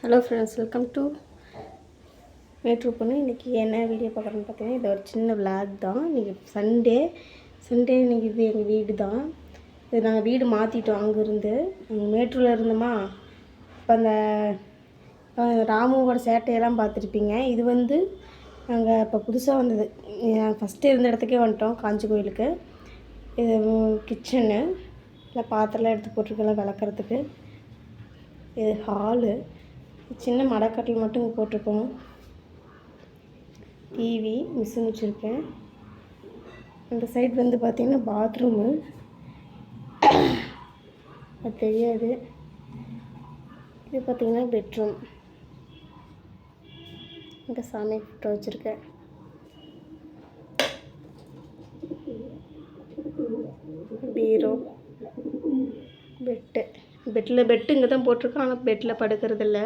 Hello friends, welcome to matter பொண்ணு. இன்றைக்கி என்ன வீடியோ பார்க்குறேன்னு பார்த்தீங்கன்னா, இது ஒரு சின்ன விளாக் தான். இன்றைக்கி சண்டே இன்றைக்கி இது எங்கள் வீடு தான். இது நாங்கள் வீடு மாற்றிட்டோம். அங்கேருந்து மேட்டூரில் இருந்தோமா. இப்போ அந்த ராமுவோட சேட்டையெல்லாம் பார்த்துருப்பீங்க. இது வந்து நாங்கள் இப்போ புதுசாக வந்தது. ஃபஸ்ட்டு இருந்த இடத்துக்கே வந்துட்டோம், காஞ்சி கோயிலுக்கு. இது கிச்சனு, இல்லை பாத்திரம்லாம் எடுத்து போட்டிருக்கெல்லாம் விளக்குறதுக்கு. இது ஹாலு, சின்ன மடக்கட்டில் மட்டும் இங்கே போட்டிருக்கோம். டிவி, மிஷின் வச்சுருக்கேன். அந்த சைடு வந்து பார்த்திங்கன்னா பாத்ரூமு, அது தெரியாது. இது பார்த்திங்கன்னா பெட்ரூம். இங்கே சாமி ஃபோட்டோ வச்சுருக்கேன். பீரோ, பெட்டு இங்கே தான் போட்டிருக்கோம். ஆனால் பெட்டில் படுக்கிறதில்ல.